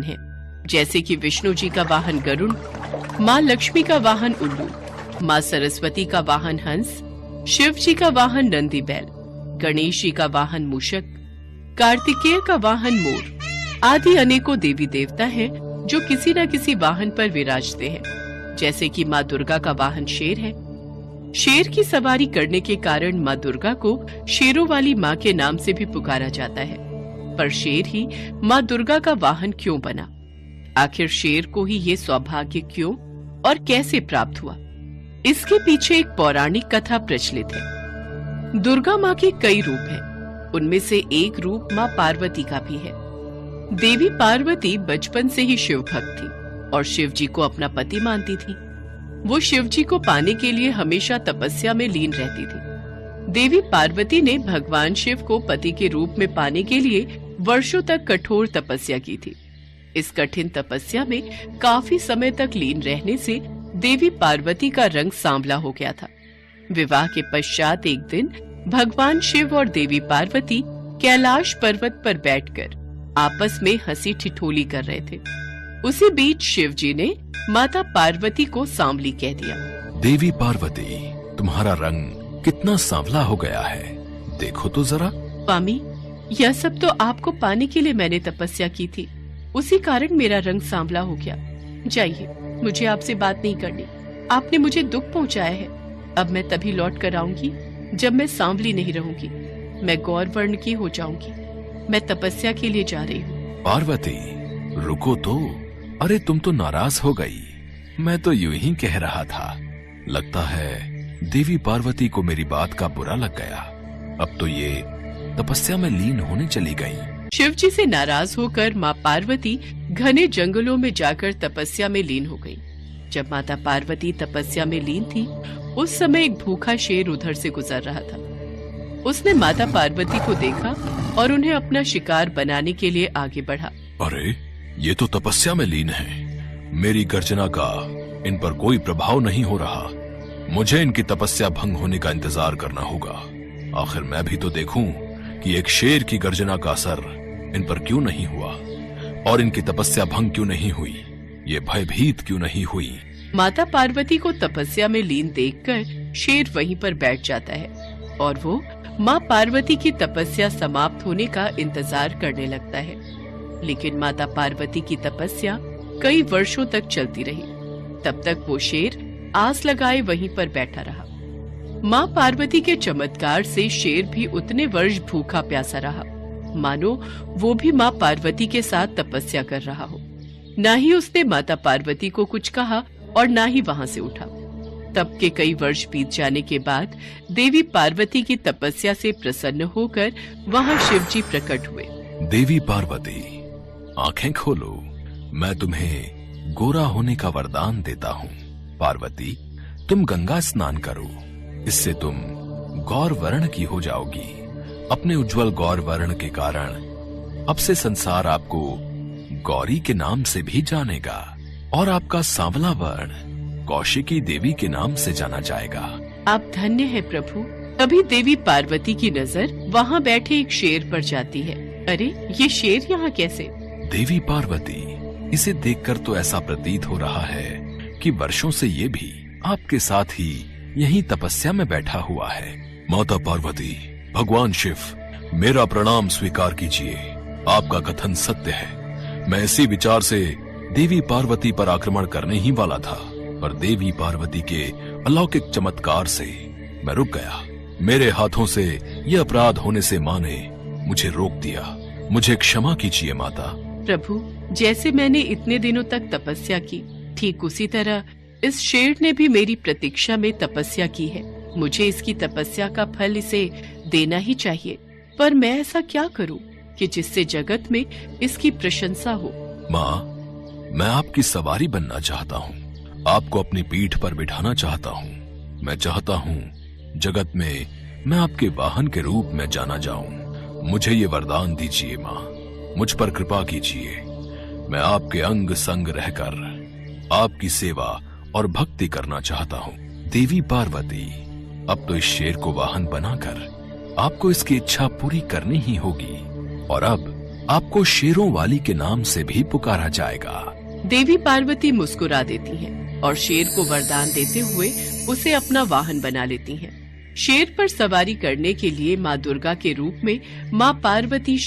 है, जैसे कि विष्णु जी का वाहन गरुड़, माँ लक्ष्मी का वाहन उल्लू, माँ सरस्वती का वाहन हंस, शिव जी का वाहन नंदी बैल, गणेश जी का वाहन मूषक, कार्तिकेय का वाहन मोर आदि अनेकों देवी देवता हैं जो किसी न किसी वाहन पर विराजते हैं। जैसे कि माँ दुर्गा का वाहन शेर है। शेर की सवारी करने के कारण माँ दुर्गा को शेरों वाली माँ के नाम से भी पुकारा जाता है। पर शेर ही माँ दुर्गा का वाहन क्यों बना? आखिर शेर को ही ये सौभाग्य क्यों और कैसे प्राप्त हुआ? इसके पीछे एक पौराणिक कथा प्रचलित है। दुर्गा माँ के कई रूप हैं, उनमें से एक रूप माँ पार्वती का भी है। देवी पार्वती बचपन से ही शिव भक्त थी और शिव जी को अपना पति मानती थी। वो शिव जी को पाने के लिए हमेशा तपस्या में लीन रहती थी। देवी पार्वती ने भगवान शिव को पति के रूप में पाने के लिए वर्षों तक कठोर तपस्या की थी। इस कठिन तपस्या में काफी समय तक लीन रहने से देवी पार्वती का रंग सांवला हो गया था। विवाह के पश्चात एक दिन भगवान शिव और देवी पार्वती कैलाश पर्वत पर बैठकर आपस में हंसी ठिठोली कर रहे थे। उसी बीच शिव जी ने माता पार्वती को सांवली कह दिया। देवी पार्वती, तुम्हारा रंग कितना सांवला हो गया है, देखो तो जरा। स्वामी, यह सब तो आपको पाने के लिए मैंने तपस्या की थी, उसी कारण मेरा रंग सांवला हो गया। जाइए, मुझे आपसे बात नहीं करनी। आपने मुझे दुख पहुंचाया है। अब मैं तभी लौट कर आऊंगी जब मैं सांवली नहीं रहूंगी। मैं गौर वर्ण की हो जाऊंगी। मैं तपस्या के लिए जा रही हूँ। पार्वती, रुको तो। अरे तुम तो नाराज हो गई। मैं तो यूं ही कह रहा था। लगता है देवी पार्वती को मेरी बात का बुरा लग गया। अब तो ये तपस्या में लीन होने चली गई। शिव जी से नाराज होकर माँ पार्वती घने जंगलों में जाकर तपस्या में लीन हो गई। जब माता पार्वती तपस्या में लीन थी, उस समय एक भूखा शेर उधर से गुजर रहा था। उसने माता पार्वती को देखा और उन्हें अपना शिकार बनाने के लिए आगे बढ़ा। अरे, ये तो तपस्या में लीन है। मेरी गर्जना का इन पर कोई प्रभाव नहीं हो रहा। मुझे इनकी तपस्या भंग होने का इंतजार करना होगा। आखिर मैं भी तो देखूं कि एक शेर की गर्जना का असर इन पर क्यों नहीं हुआ और इनकी तपस्या भंग क्यों नहीं हुई, ये भयभीत क्यों नहीं हुई। माता पार्वती को तपस्या में लीन देखकर शेर वहीं पर बैठ जाता है और वो माँ पार्वती की तपस्या समाप्त होने का इंतजार करने लगता है। लेकिन माता पार्वती की तपस्या कई वर्षों तक चलती रही। तब तक वो शेर आस लगाए वहीं पर बैठा रहा। माँ पार्वती के चमत्कार से शेर भी उतने वर्ष भूखा प्यासा रहा, मानो वो भी माँ पार्वती के साथ तपस्या कर रहा हो। ना ही उसने माता पार्वती को कुछ कहा और ना ही वहां से उठा। तब के कई वर्ष बीत जाने के बाद देवी पार्वती की तपस्या से प्रसन्न होकर वहां शिव जी प्रकट हुए। देवी पार्वती, आंखें खोलो। मैं तुम्हें गोरा होने का वरदान देता हूँ। पार्वती, तुम गंगा स्नान करो, इससे तुम गौर वर्ण की हो जाओगी। अपने उज्जवल गौर वर्ण के कारण अब से संसार आपको गौरी के नाम से भी जानेगा और आपका सांवला वर्ण कौशिकी देवी के नाम से जाना जाएगा। आप धन्य है प्रभु। तभी देवी पार्वती की नजर वहाँ बैठे एक शेर पर जाती है। अरे, ये शेर यहाँ कैसे? देवी पार्वती, इसे देखकर तो ऐसा प्रतीत हो रहा है कि वर्षों से ये भी आपके साथ ही यहीं तपस्या में बैठा हुआ है। माता पार्वती, भगवान शिव, मेरा प्रणाम स्वीकार कीजिए। आपका कथन सत्य है। मैं इसी विचार से देवी पार्वती पर आक्रमण करने ही वाला था, पर देवी पार्वती के अलौकिक चमत्कार से मैं रुक गया। मेरे हाथों से यह अपराध होने से माँ ने मुझे रोक दिया। मुझे क्षमा कीजिए माता। प्रभु, जैसे मैंने इतने दिनों तक तपस्या की, ठीक उसी तरह इस शेर ने भी मेरी प्रतीक्षा में तपस्या की है। मुझे इसकी तपस्या का फल इसे देना ही चाहिए। पर मैं ऐसा क्या करूं कि जिससे जगत में इसकी प्रशंसा हो? माँ, मैं आपकी सवारी बनना चाहता हूँ। आपको अपनी पीठ पर बिठाना चाहता हूँ। मैं चाहता हूँ जगत में मैं आपके वाहन के रूप में जाना जाऊं। मुझे ये वरदान दीजिए माँ, मुझ पर कृपा कीजिए। मैं आपके अंग संग रहकर आपकी सेवा और भक्ति करना चाहता हूँ। देवी पार्वती, अब तो इस शेर को वाहन बनाकर आपको इसकी इच्छा पूरी करनी ही होगी। और अब आपको शेरों वाली के नाम से भी पुकारा जाएगा। देवी पार्वती मुस्कुरा देती हैं और शेर को वरदान देते हुए उसे अपना वाहन बना लेती हैं। शेर पर सवारी करने के लिए माँ दुर्गा के रूप में माँ पार्वती